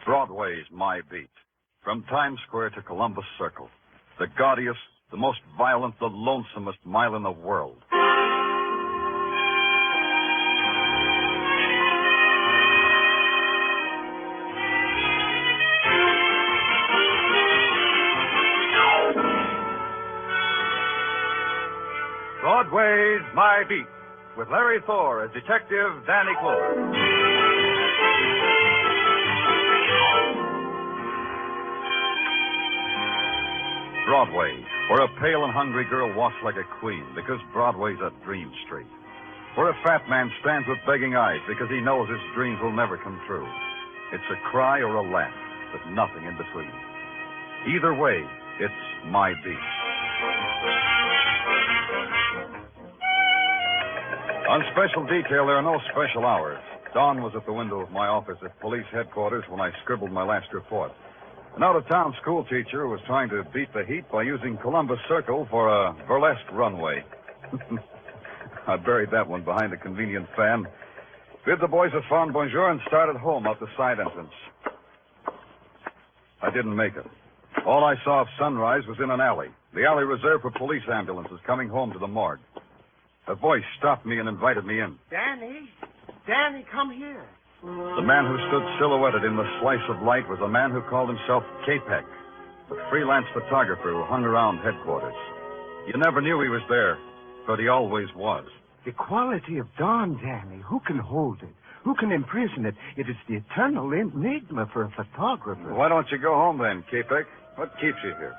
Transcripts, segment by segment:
Broadway's my beat. From Times Square to Columbus Circle. The gaudiest, the most violent, the lonesomest mile in the world. Broadway's My Beat, with Larry Thor as Detective Danny Clover. Broadway, where a pale and hungry girl walks like a queen because Broadway's a dream street. Where a fat man stands with begging eyes because he knows his dreams will never come true. It's a cry or a laugh, but nothing in between. Either way, it's My Beat. On special detail, there are no special hours. Dorn was at the window of my office at police headquarters when I scribbled my last report. An out-of-town school teacher was trying to beat the heat by using Columbus Circle for a burlesque runway. I buried that one behind a convenient fan, bid the boys a fond bonjour, and started home out the side entrance. I didn't make it. All I saw of sunrise was in an alley, the alley reserved for police ambulances coming home to the morgue. A voice stopped me and invited me in. Danny, come here. The man who stood silhouetted in the slice of light was a man who called himself K-Peck, the freelance photographer who hung around headquarters. You never knew he was there, but he always was. The quality of dawn, Danny. Who can hold it? Who can imprison it? It is the eternal enigma for a photographer. Why don't you go home then, K-Peck? What keeps you here?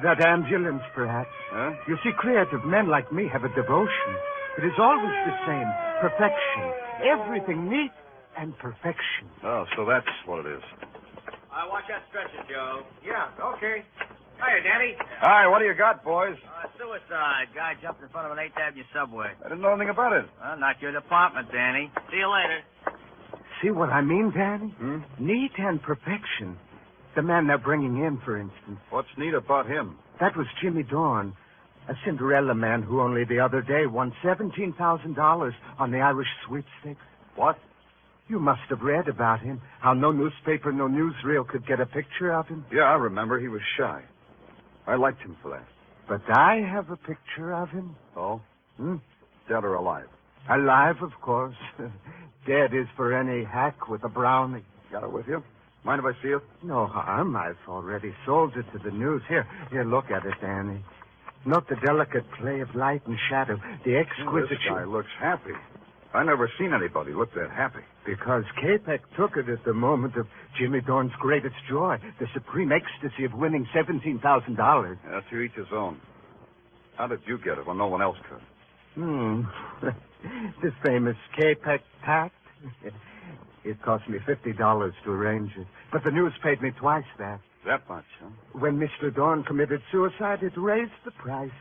That ambulance, perhaps. Huh? You see, creative men like me have a devotion. It is always the same. Perfection. Everything neat and perfection. Oh, so that's what it is. Watch that stretcher, Joe. Yeah, okay. Hiya, Danny. Hi, what do you got, boys? Suicide. Guy jumped in front of an 8th Avenue subway. I didn't know anything about it. Well, not your department, Danny. See you later. See what I mean, Danny? Hmm? Neat and perfection. The man they're bringing in, for instance. What's neat about him? That was Jimmy Dorn, a Cinderella man who only the other day won $17,000 on the Irish sweepstakes. What? You must have read about him, how no newspaper, no newsreel could get a picture of him. Yeah, I remember. He was shy. I liked him for that. But I have a picture of him. Oh? Dead or alive? Alive, of course. Dead is for any hack with a brownie. Got it with you? Mind if I see it? No harm. I've already sold it to the news. Here, look at it, Danny. Note the delicate play of light and shadow, the exquisite... This guy looks happy. I never seen anybody look that happy. Because K-Peck took it at the moment of Jimmy Dorn's greatest joy, the supreme ecstasy of winning $17,000. Yeah, to each his own. How did you get it when no one else could? This famous K-Peck tact. It cost me $50 to arrange it. But the news paid me twice that. That much, huh? When Mr. Dorn committed suicide, it raised the price.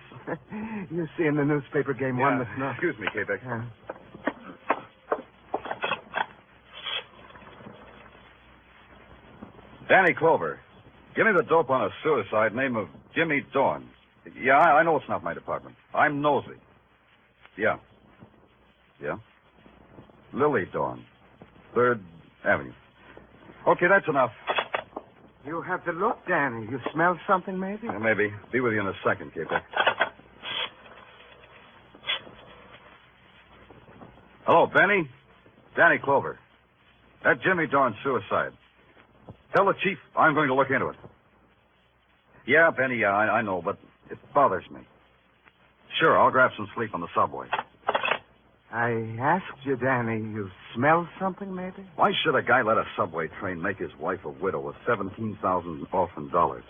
You see, in the newspaper game, one must know. Excuse me, K-Peck. Danny Clover, give me the dope on a suicide name of Jimmy Dorn. Yeah, I know it's not my department. I'm nosy. Yeah. Lily Dorn, 3rd Avenue. Okay, that's enough. You have the look, Danny. You smell something, maybe? Yeah, maybe. Be with you in a second, K-Peck. Hello, Benny. Danny Clover. That Jimmy Dorn suicide. Tell the chief I'm going to look into it. Yeah, Benny, I know, but it bothers me. Sure, I'll grab some sleep on the subway. I asked you, Danny, you smell something, maybe? Why should a guy let a subway train make his wife a widow with $17,000 orphan dollars?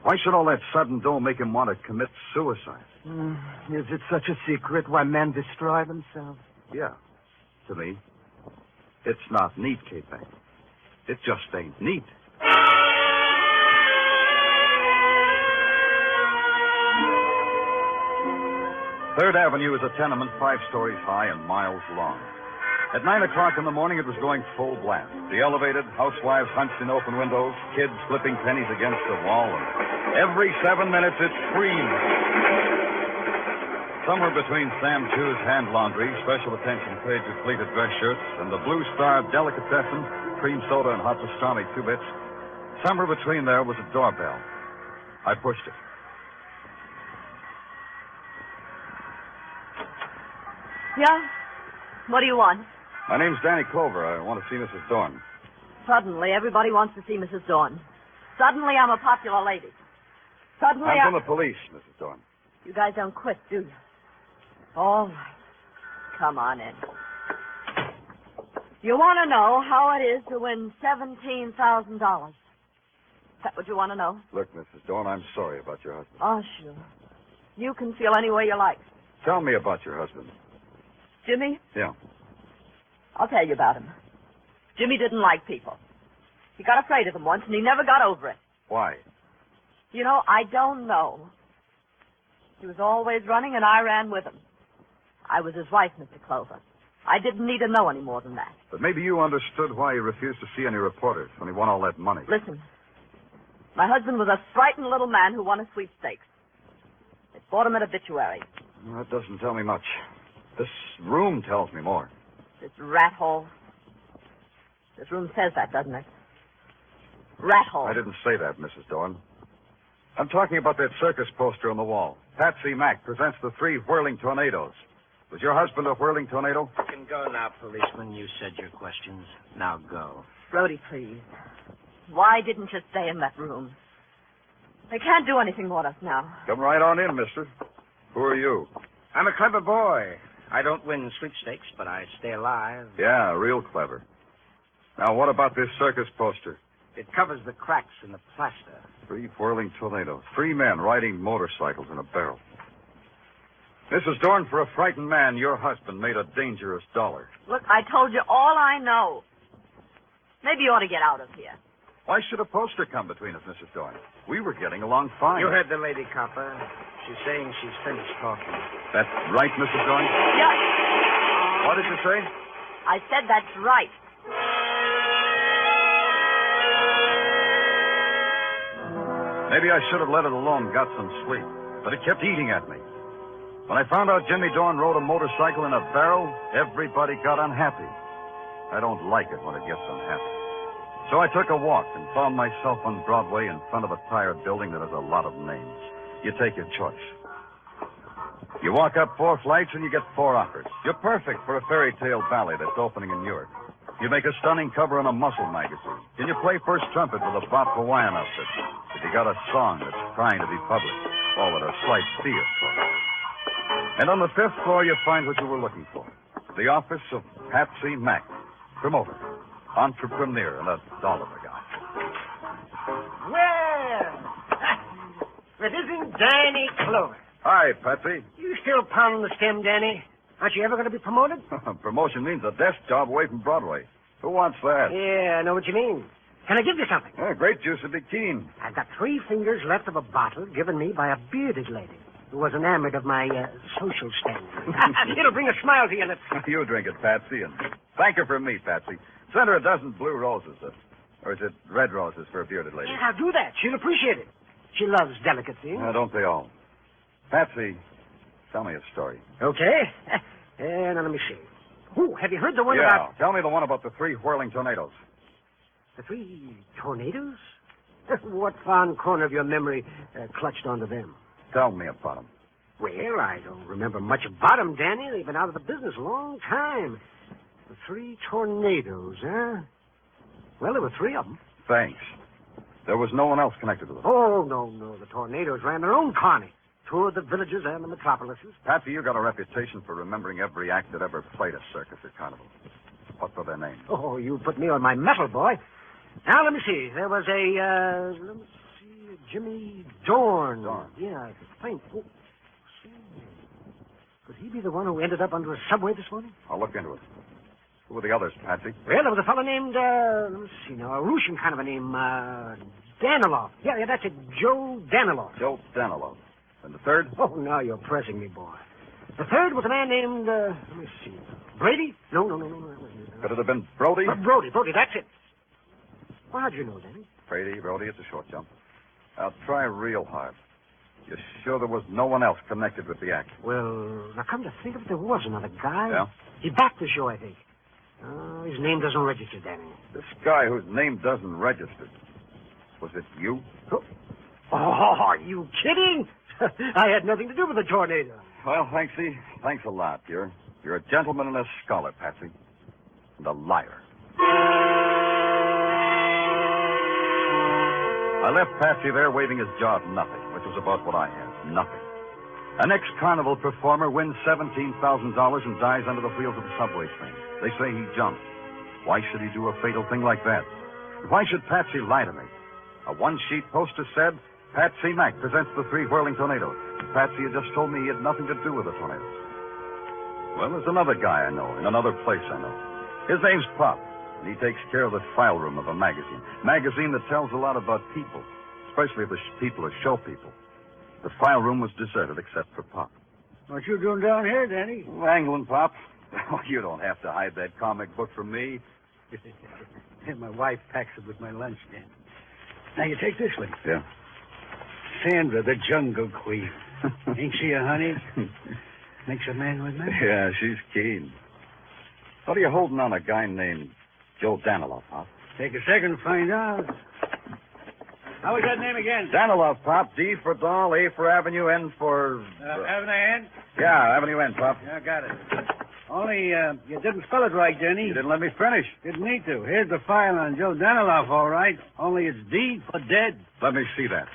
Why should all that sudden dough make him want to commit suicide? Is it such a secret why men destroy themselves? Yeah. To me, it's not neat, K-Peck. It just ain't neat. 3rd Avenue is a tenement 5 stories high and miles long. At 9 o'clock in the morning, it was going full blast. The elevated, housewives hunched in open windows, kids flipping pennies against the wall, and every 7 minutes it screamed. Somewhere between Sam Chu's hand laundry, special attention paid to pleated dress shirts, and the Blue Star delicatessen, cream soda and hot pastrami, 2 bits. Somewhere between there was a doorbell. I pushed it. Yeah? What do you want? My name's Danny Clover. I want to see Mrs. Dorn. Suddenly, everybody wants to see Mrs. Dorn. Suddenly, I'm a popular lady. Suddenly, I'm from the police, Mrs. Dorn. You guys don't quit, do you? All right. Come on in. You want to know how it is to win $17,000? Is that what you want to know? Look, Mrs. Dorn, I'm sorry about your husband. Oh, sure. You can feel any way you like. Tell me about your husband. Jimmy? Yeah. I'll tell you about him. Jimmy didn't like people. He got afraid of them once, and he never got over it. Why? You know, I don't know. He was always running, and I ran with him. I was his wife, Mr. Clover. I didn't need to know any more than that. But maybe you understood why he refused to see any reporters when he won all that money. Listen, my husband was a frightened little man who won a sweepstakes. They bought him an obituary. That doesn't tell me much. This room tells me more. This rat hole. This room says that, doesn't it? Rat hole. I didn't say that, Mrs. Dorn. I'm talking about that circus poster on the wall. Patsy Mack presents the 3 whirling tornadoes. Was your husband a whirling tornado? You can go now, policeman. You said your questions. Now go. Brody, please. Why didn't you stay in that room? They can't do anything more to us now. Come right on in, mister. Who are you? I'm a clever boy. I don't win sweepstakes, but I stay alive. Yeah, real clever. Now, what about this circus poster? It covers the cracks in the plaster. 3 whirling tornadoes. 3 men riding motorcycles in a barrel. Mrs. Dorn, for a frightened man, your husband made a dangerous dollar. Look, I told you all I know. Maybe you ought to get out of here. Why should a poster come between us, Mrs. Dorn? We were getting along fine. You heard the lady, copper. She's saying she's finished talking. That's right, Mrs. Dorn? Yeah. What did you say? I said that's right. Maybe I should have let it alone, got some sleep. But it kept eating at me. When I found out Jimmy Dorn rode a motorcycle in a barrel, everybody got unhappy. I don't like it when it gets unhappy. So I took a walk and found myself on Broadway in front of a tired building that has a lot of names. You take your choice. You walk up 4 flights and you get 4 offers. You're perfect for a fairy tale ballet that's opening in Newark. You make a stunning cover in a muscle magazine. Can you play first trumpet with a Bob Hawaiian outfit? If you got a song that's trying to be public, call it a slight fee, of course. And on the 5th floor, you find what you were looking for. The office of Patsy Mack, promoter, entrepreneur, and a doll of a guy. Well, it isn't Danny Clover. Hi, Patsy. You still pounding the stem, Danny? Aren't you ever going to be promoted? Promotion means a desk job away from Broadway. Who wants that? Yeah, I know what you mean. Can I give you something? Grape juice would be keen. I've got 3 fingers left of a bottle given me by a bearded lady who was enamored of my social standing. It'll bring a smile to your lips. You drink it, Patsy, and thank her for me, Patsy. Send her a dozen blue roses, or is it red roses for a bearded lady? Yeah, I'll do that. She'll appreciate it. She loves delicate things. Don't they all? Patsy, tell me a story. Okay. Now let me see. Oh, have you heard the one Yeah, about... tell me the one about the 3 whirling tornadoes. The 3 tornadoes? What fond corner of your memory clutched onto them? Tell me about them. Well, I don't remember much about them, Danny. They've been out of the business a long time. The 3 tornadoes, huh? Well, there were 3 of them. Thanks. There was no one else connected with them. Oh, no. The tornadoes ran their own carny. Toured the villages and the metropolises. Patsy, you got a reputation for remembering every act that ever played a circus or carnival. What were their names? Oh, you put me on my metal, boy. Now, let me see. There was Jimmy Dorn. Dorn. Yeah, I think. Oh, say, could he be the one who ended up under a subway this morning? I'll look into it. Who were the others, Patsy? Well, there was a fellow named, let me see now, a Russian kind of a name, Danilov. Yeah, that's it, Joe Danilov. Joe Danilov. And the 3rd? Oh, now you're pressing me, boy. The 3rd was a man named, let me see, Brady? No. That wasn't it. Could it have been Brody? Brody, that's it. Well, how'd you know, Danny? Brody, it's a short jump. I'll try real hard. You're sure there was no one else connected with the act? Well, now come to think of it, there was another guy. Yeah? He backed the show, I think. Oh, his name doesn't register, Danny. This guy whose name doesn't register. Was it you? Oh, are you kidding? I had nothing to do with the tornado. Well, Thanksy, thanks a lot. You're a gentleman and a scholar, Patsy. And a liar. I left Patsy there waving his jaw at nothing, which was about what I had. Nothing. An ex-carnival performer wins $17,000 and dies under the wheels of a subway train. They say he jumped. Why should he do a fatal thing like that? Why should Patsy lie to me? A one-sheet poster said, Patsy Mack presents the 3 whirling tornadoes. Patsy had just told me he had nothing to do with the tornadoes. Well, there's another guy I know, in another place I know. His name's Pop, and he takes care of the file room of a magazine. Magazine that tells a lot about people, especially the people who show people. The file room was deserted except for Pop. What you doing down here, Danny? Wrangling, Pop. Oh, you don't have to hide that comic book from me. My wife packs it with my lunch, Danny. Now, you take this one. Yeah. Sandra, the Jungle Queen. Ain't she a honey? Makes a man with me. Yeah, she's keen. What are you holding on a guy named Joe Danilov, Pop? Take a second to find out. How was that name again? Danilov, Pop. D for doll, A for avenue, N for... Avenue N? Yeah, avenue N, Pop. Yeah, got it. Only, you didn't spell it right, Denny. You didn't let me finish. Didn't need to. Here's the file on Joe Danilov, all right. Only it's D for dead. Let me see that.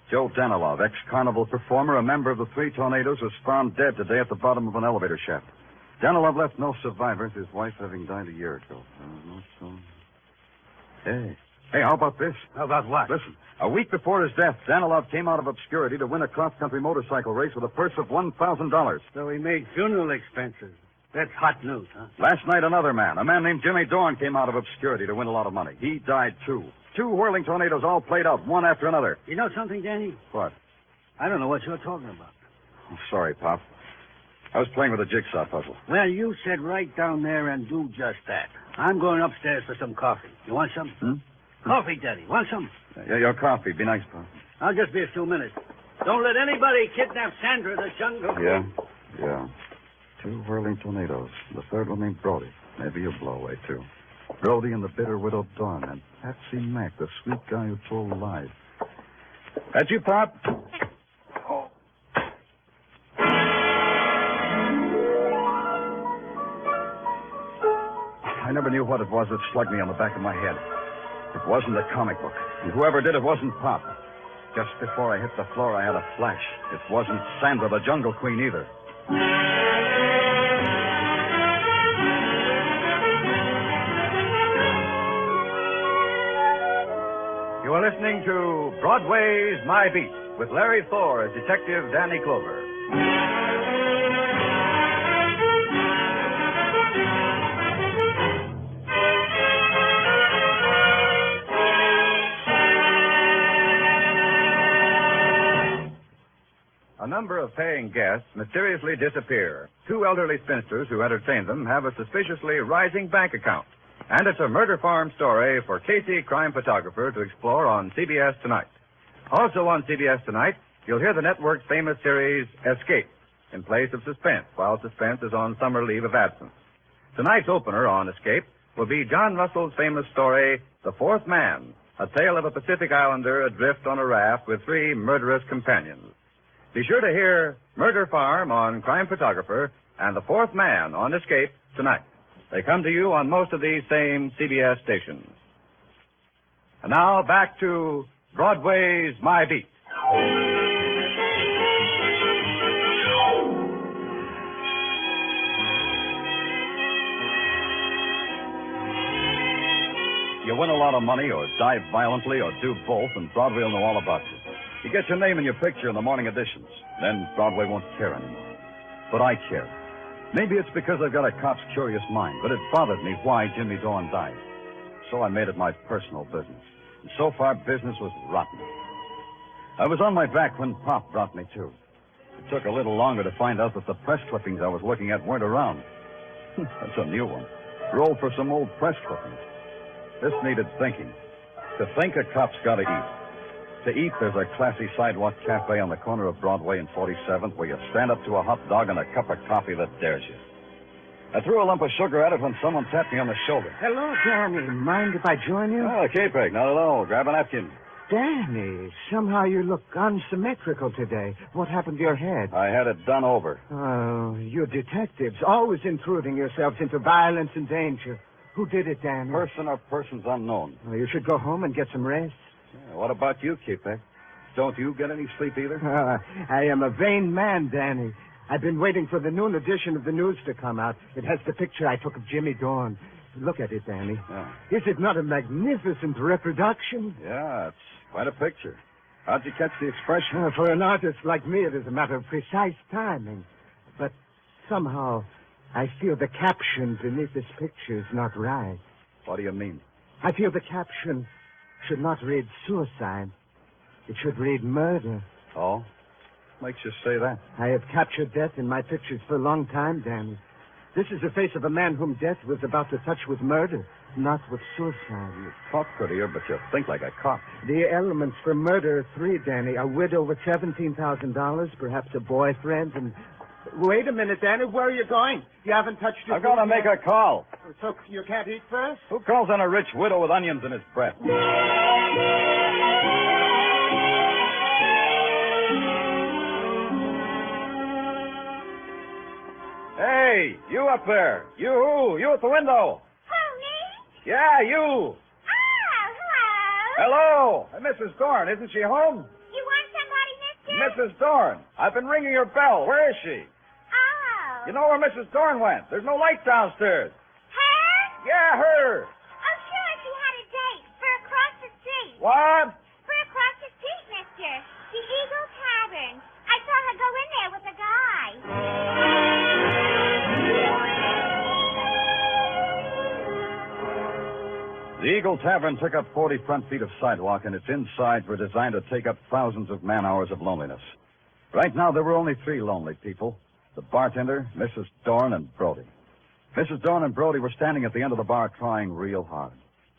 Joe Danilov, ex-carnival performer, a member of the 3 tornadoes, was found dead today at the bottom of an elevator shaft. Danilov left no survivors, his wife having died a year ago. Hey, how about this? How about what? Listen, a week before his death, Danilov came out of obscurity to win a cross-country motorcycle race with a purse of $1,000. So he made funeral expenses. That's hot news, huh? Last night, another man, a man named Jimmy Dorn, came out of obscurity to win a lot of money. He died, too. 2 whirling tornadoes all played out, one after another. You know something, Danny? What? I don't know what you're talking about. Oh, sorry, Pop. I was playing with a jigsaw puzzle. Well, you sit right down there and do just that. I'm going upstairs for some coffee. You want some? Coffee, Daddy. Want some? Yeah, your coffee. Be nice, Pop. I'll just be a few minutes. Don't let anybody kidnap Sandra, the Jungle Queen. Yeah. 2 whirling tornadoes. The third one named Brody. Maybe you'll blow away, too. Brody and the bitter widow Dorn, and Patsy Mack, the sweet guy who told lies. That you, Pop? Oh. I never knew what it was that slugged me on the back of my head. It wasn't a comic book, and whoever did it wasn't Pop. Just before I hit the floor, I had a flash. It wasn't Sandra, the Jungle Queen, either. You are listening to Broadway's My Beat with Larry Thor as Detective Danny Clover. A number of paying guests mysteriously disappear. 2 elderly spinsters who entertain them have a suspiciously rising bank account. And it's a murder farm story for Casey, crime photographer, to explore on CBS Tonight. Also on CBS Tonight, you'll hear the network's famous series, Escape, in place of Suspense, while Suspense is on summer leave of absence. Tonight's opener on Escape will be John Russell's famous story, The Fourth Man, a tale of a Pacific Islander adrift on a raft with 3 murderous companions. Be sure to hear Murder Farm on Crime Photographer and The Fourth Man on Escape tonight. They come to you on most of these same CBS stations. And now back to Broadway's My Beat. You win a lot of money or die violently or do both, and Broadway will know all about you. You get your name and your picture in the morning editions. Then Broadway won't care anymore. But I care. Maybe it's because I've got a cop's curious mind, but it bothered me why Jimmy Dorn died. So I made it my personal business. And so far, business was rotten. I was on my back when Pop brought me to. It took a little longer to find out that the press clippings I was looking at weren't around. That's a new one. Roll for some old press clippings. This needed thinking. To think, a cop's got to eat. To eat, there's a classy sidewalk cafe on the corner of Broadway and 47th where you stand up to a hot dog and a cup of coffee that dares you. I threw a lump of sugar at it when someone tapped me on the shoulder. Hello, Danny. Mind if I join you? Oh, K-Peg, not at all. Grab a napkin. Danny, somehow you look unsymmetrical today. What happened to your head? I had it done over. Oh, you're detectives, always intruding yourselves into violence and danger. Who did it, Danny? Person or persons unknown. Oh, you should go home and get some rest. Yeah, what about you, K-Peg? Don't you get any sleep either? I am a vain man, Danny. I've been waiting for the noon edition of the news to come out. It has the picture I took of Jimmy Dorn. Look at it, Danny. Yeah. Is it not a magnificent reproduction? Yeah, it's quite a picture. How'd you catch the expression? For an artist like me, it is a matter of precise timing. But somehow, I feel the caption beneath this picture is not right. What do you mean? I feel the caption should not read suicide. It should read murder. Oh? Makes you say that? I have captured death in my pictures for a long time, Danny. This is the face of a man whom death was about to touch with murder, not with suicide. You talk prettier, but you think like a cop. The elements for murder are three, Danny. A widow with $17,000, perhaps a boyfriend, and... Wait a minute, Danny. Where are you going? You haven't touched your... I've got to make a call. So you can't eat first? Who calls on a rich widow with onions in his breath? Hey, you up there. You at the window. Who, me? Yeah, you. Oh, hello. Hello. Mrs. Dorn, isn't she home? You want somebody, mister? Mrs. Dorn. I've been ringing your bell. Where is she? Oh. You know where Mrs. Dorn went? There's no light downstairs. Her? Yeah, her. Oh, sure, she had a date for across the street. What? For across the street, mister. The Eagle Tavern. I saw her go in there with a guy. The Eagle Tavern took up 40 front feet of sidewalk, and its insides were designed to take up thousands of man-hours of loneliness. Right now, there were only three lonely people. The bartender, Mrs. Dorn, and Brody. Mrs. Dorn and Brody were standing at the end of the bar trying real hard.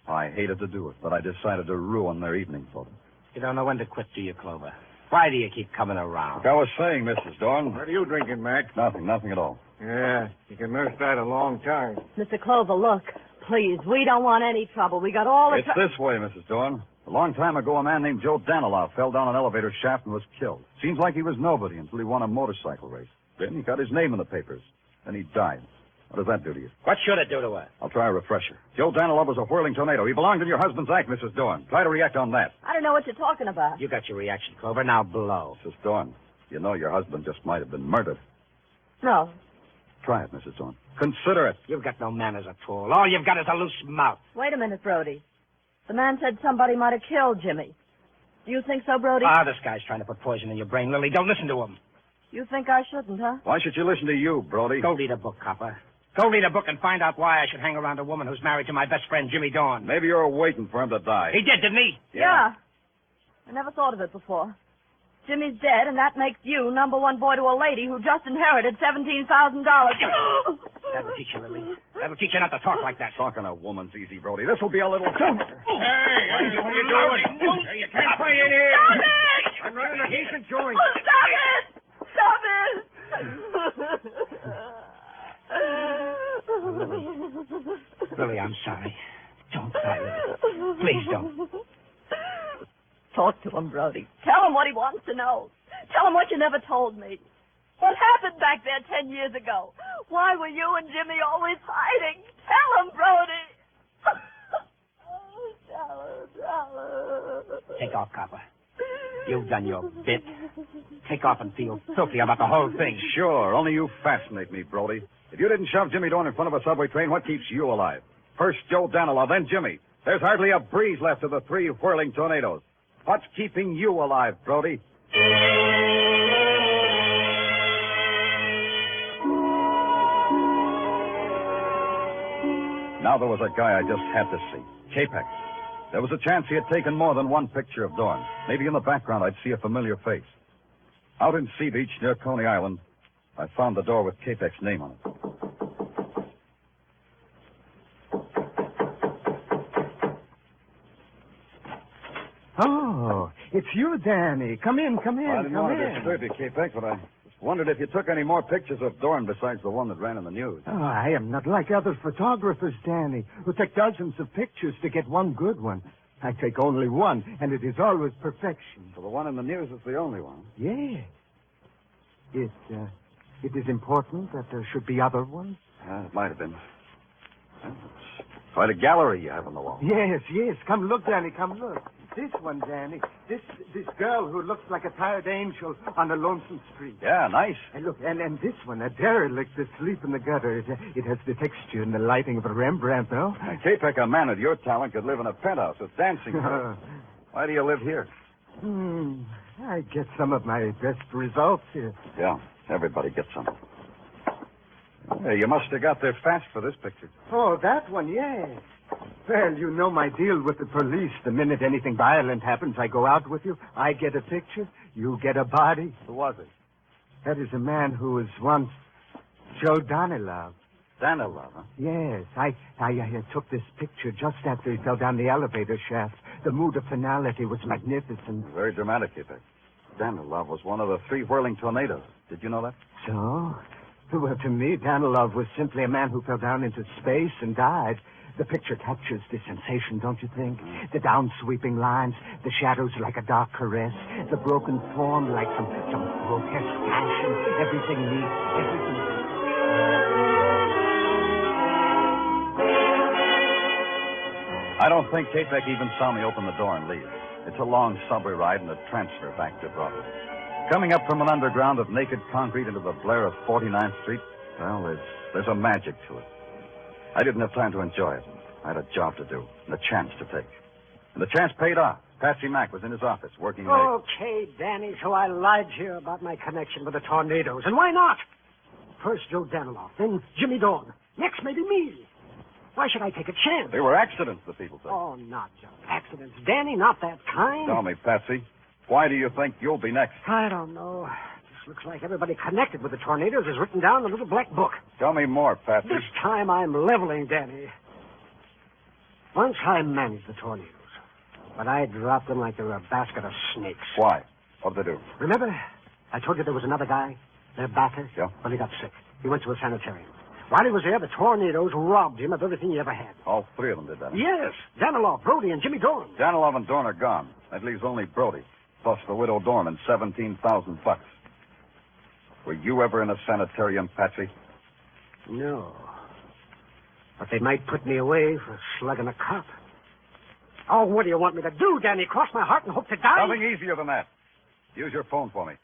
I hated to do it, but I decided to ruin their evening for them. You don't know when to quit, do you, Clover? Why do you keep coming around? Like I was saying, Mrs. Dorn. What are you drinking, Mac? Nothing at all. Yeah, you can nurse that a long time. Mr. Clover, look. Please, we don't want any trouble. We got all the It's this way, Mrs. Dorn. A long time ago, a man named Joe Daniloff fell down an elevator shaft and was killed. Seems like he was nobody until he won a motorcycle race. Then he got his name in the papers. Then he died. What does that do to you? What should it do to her? I'll try a refresher. Joe Daniloff was a whirling tornado. He belonged in your husband's act, Mrs. Dorn. Try to react on that. I don't know what you're talking about. You got your reaction, Clover. Now blow. Mrs. Dorn, you know your husband just might have been murdered. No. Try it, Mrs. Dorn. Consider it. You've got no manners at all. All you've got is a loose mouth. Wait a minute, Brody. The man said somebody might have killed Jimmy. Do you think so, Brody? This guy's trying to put poison in your brain, Lily. Don't listen to him. You think I shouldn't, huh? Why should you listen to you, Brody? Go read a book, copper. Go read a book and find out why I should hang around a woman who's married to my best friend, Jimmy Dorn. Maybe you're waiting for him to die. He did, didn't he? Yeah. I never thought of it before. Jimmy's dead, and that makes you number one boy to a lady who just inherited $17,000. That'll teach you, Lily. That'll teach you not to talk like that. Talking a woman's easy, Brody. This will be a little... Hey, what are you doing? You can't play in here. Stop it! I'm running a decent joint. Stop it! Lily, I'm sorry. Don't cry, Lily. Please don't. Talk to him, Brody. Tell him what he wants to know. Tell him what you never told me. What happened back there 10 years ago? Why were you and Jimmy always fighting? Tell him, Brody. Tell him. Take off, copper. You've done your bit. Take off and feel filthy about the whole thing. Sure, only you fascinate me, Brody. If you didn't shove Jimmy Dorn in front of a subway train, what keeps you alive? First Joe Daniloff, then Jimmy. There's hardly a breeze left of the three whirling tornadoes. What's keeping you alive, Brody? Now there was a guy I just had to see. K-Pex. There was a chance he had taken more than one picture of Dorn. Maybe in the background I'd see a familiar face. Out in Sea Beach near Coney Island, I found the door with K-Pex's name on it. Oh, it's you, Danny. Come in. I didn't want to disturb you, K-Pex, but I just Wondered if you took any more pictures of Dorn besides the one that ran in the news. Oh, I am not like other photographers, Danny, who take dozens of pictures to get one good one. I take only one, and it is always perfection. So the one in the news is the only one. Yeah. It is important that there should be other ones? It might have been. Well, it's quite a gallery you have on the wall. Yes. Come look, Danny, come look. This one, Danny. This girl who looks like a tired angel on a lonesome street. Yeah, nice. And look, and this one, a derelict asleep in the gutter. It has the texture and the lighting of a Rembrandt, though. Now, Capek, a man of your talent could live in a penthouse with dancing. Why do you live here? I get some of my best results here. Yeah, everybody gets some. Yeah, you must have got there fast for this picture. Oh, that one, yes. Well, you know my deal with the police. The minute anything violent happens, I go out with you. I get a picture. You get a body. Who was it? That is a man who was once Joe Danilov. Danilov, huh? Yes. I took this picture just after he fell down the elevator shaft. The mood of finality was magnificent. Very dramatic, Capek. Danilov was one of the 3 whirling tornadoes. Did you know that? So? Well, to me, Danilov was simply a man who fell down into space and died. The picture captures the sensation, don't you think? The down-sweeping lines, the shadows like a dark caress, the broken form like some grotesque passion, everything neat, everything... I don't think Capek even saw me open the door and leave. It's a long subway ride and a transfer back to Broadway. Coming up from an underground of naked concrete into the blare of 49th Street, well, there's a magic to it. I didn't have time to enjoy it. I had a job to do and a chance to take. And the chance paid off. Patsy Mack was in his office working late. Okay, Danny, so I lied to you about my connection with the tornadoes. And why not? First Joe Danilov, then Jimmy Dorn. Next, maybe me. Why should I take a chance? They were accidents, the people say. Oh, not just accidents. Danny, not that kind. Tell me, Patsy, why do you think you'll be next? I don't know. This looks like everybody connected with the tornadoes is written down in a little black book. Tell me more, Patsy. This time I'm leveling, Danny. Once I managed the tornadoes, but I dropped them like they were a basket of snakes. Why? What'd they do? Remember, I told you there was another guy, their backer? Yeah. Well, he got sick. He went to a sanitarium. While he was there, the tornadoes robbed him of everything he ever had. All 3 of them did that. Yes. Danilov, Brody, and Jimmy Dorn. Danilov and Dorn are gone. That leaves only Brody, plus the widow Dorn and $17,000. Were you ever in a sanitarium, Patsy? No. But they might put me away for slugging a cop. Oh, what do you want me to do, Danny? Cross my heart and hope to die? Nothing easier than that. Use your phone for me.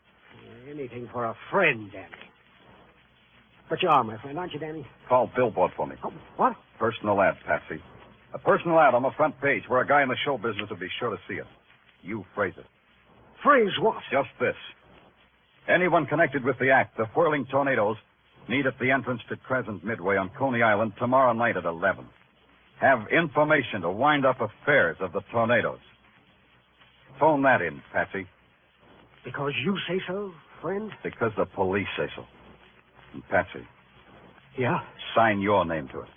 Anything for a friend, Danny. But you are my friend, aren't you, Danny? Call Billboard for me. Oh, what? Personal ad, Patsy. A personal ad on the front page where a guy in the show business would be sure to see it. You phrase it. Phrase what? Just this. Anyone connected with the act, the Whirling Tornadoes, meet at the entrance to Crescent Midway on Coney Island tomorrow night at 11. Have information to wind up affairs of the tornadoes. Phone that in, Patsy. Because you say so, friend? Because the police say so. And Patsy, Yeah? sign your name to it.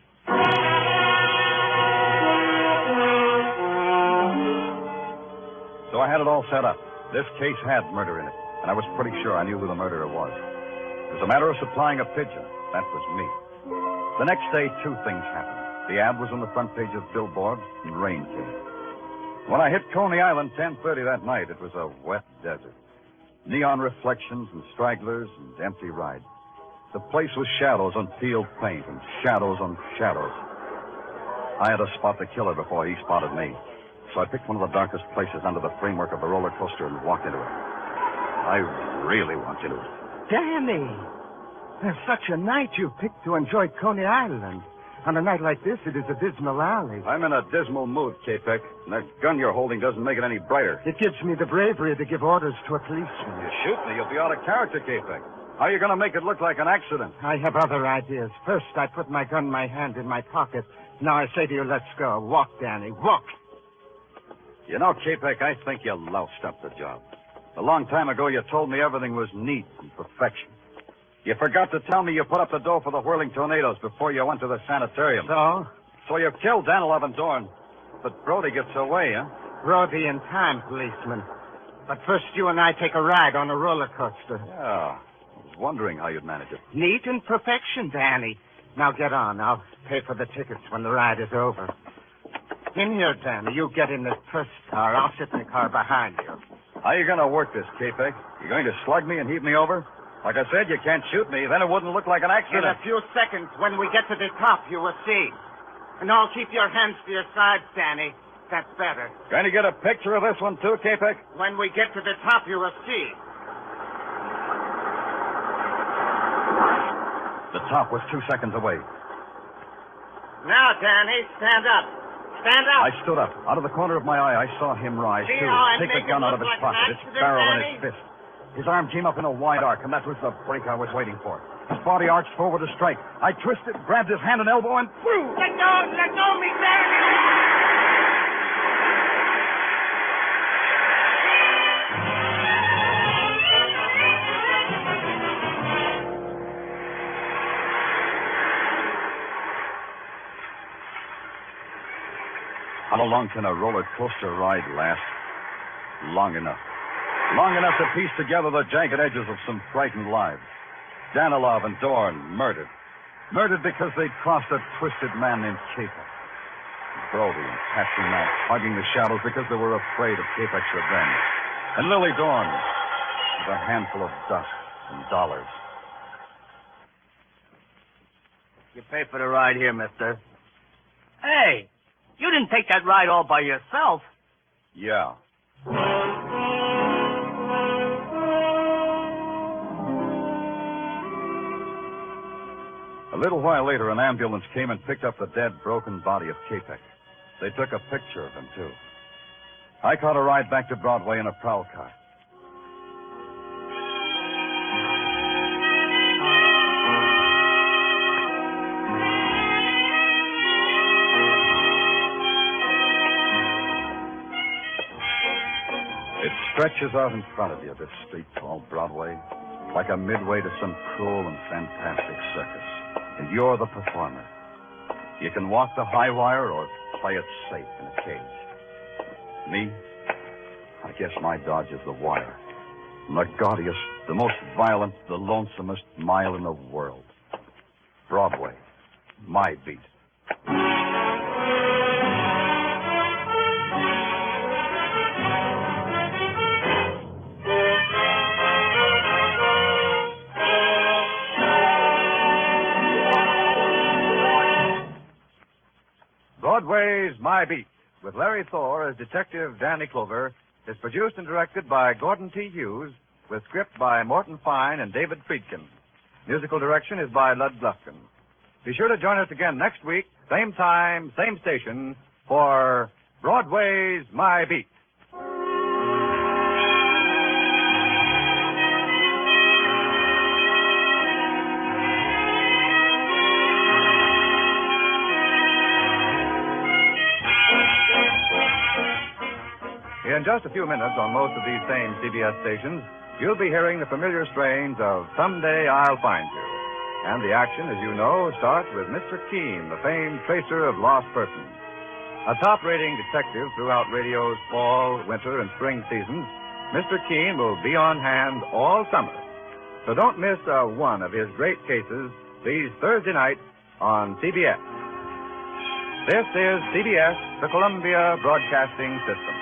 So I had it all set up. This case had murder in it, and I was pretty sure I knew who the murderer was. It was a matter of supplying a pigeon. That was me. The next day, 2 things happened. The ad was on the front page of Billboard, and rain came. When I hit Coney Island 10:30 that night, it was a wet desert. Neon reflections and stragglers and empty rides. The place was shadows on peeled paint and shadows on shadows. I had to spot the killer before he spotted me. So I picked one of the darkest places under the framework of the roller coaster and walked into it. I really walked into it. Danny! There's such a night you picked to enjoy Coney Island. On a night like this, it is a dismal alley. I'm in a dismal mood, Capek, and that gun you're holding doesn't make it any brighter. It gives me the bravery to give orders to a policeman. You shoot me, you'll be out of character, Capek. How are you going to make it look like an accident? I have other ideas. First, I put my gun in my hand in my pocket. Now I say to you, let's go. Walk, Danny, walk. You know, Capek, I think you loused up the job. A long time ago, you told me everything was neat and perfection. You forgot to tell me you put up the dough for the Whirling Tornadoes before you went to the sanitarium. So you killed Danilov and Dorn. But Brody gets away, huh? Brody in time, policeman. But first, you and I take a ride on a roller coaster. Yeah. wondering how you'd manage it. Neat and perfection, Danny. Now get on. I'll pay for the tickets when the ride is over. In here, Danny. You get in the first car. I'll sit in the car behind you. How are you going to work this, K-Peg? You going to slug me and heave me over? Like I said, you can't shoot me. Then it wouldn't look like an In accident. a few seconds, when we get to the top, you will see. And I'll keep your hands to your sides, Danny. That's better. Going to get a picture of this one, too, K-Peg? When we get to the top, you will see. The top was 2 seconds away. Now, Danny, stand up. Stand up. I stood up. Out of the corner of my eye, I saw him rise, See too. how I Take make the gun it out of look his like an pocket, its accident, barrel in Danny? his fist. His arm came up in a wide arc, and that was the break I was waiting for. His body arched forward to strike. I twisted, grabbed his hand and elbow, and threw. Let go of me, Danny. How long can a roller coaster ride last? Long enough. Long enough to piece together the jagged edges of some frightened lives. Danilov and Dorn murdered. Murdered because they'd crossed a twisted man named K-Peg. Brody and Patsy Mack hugging the shadows because they were afraid of K-Peg's revenge. And Lily Dorn with a handful of dust and dollars. You pay for the ride here, mister. Hey, you didn't take that ride all by yourself. Yeah. A little while later, an ambulance came and picked up the dead, broken body of K-Peg. They took a picture of him, too. I caught a ride back to Broadway in a prowl car. It stretches out in front of you, this street called Broadway, like a midway to some cruel and fantastic circus. And you're the performer. You can walk the high wire or play it safe in a cage. Me? I guess my dodge is the wire. The gaudiest, the most violent, the lonesomest mile in the world. Broadway. My beat. Broadway's My Beat, with Larry Thor as Detective Danny Clover, is produced and directed by Gordon T. Hughes, with script by Morton Fine and David Friedkin. Musical direction is by Lud Bluffkin. Be sure to join us again next week, same time, same station, for Broadway's My Beat. In just a few minutes on most of these same CBS stations, you'll be hearing the familiar strains of Someday I'll Find You. And the action, as you know, starts with Mr. Keene, the famed tracer of lost persons. A top-rating detective throughout radio's fall, winter, and spring seasons, Mr. Keene will be on hand all summer. So don't miss one of his great cases these Thursday nights on CBS. This is CBS, the Columbia Broadcasting System.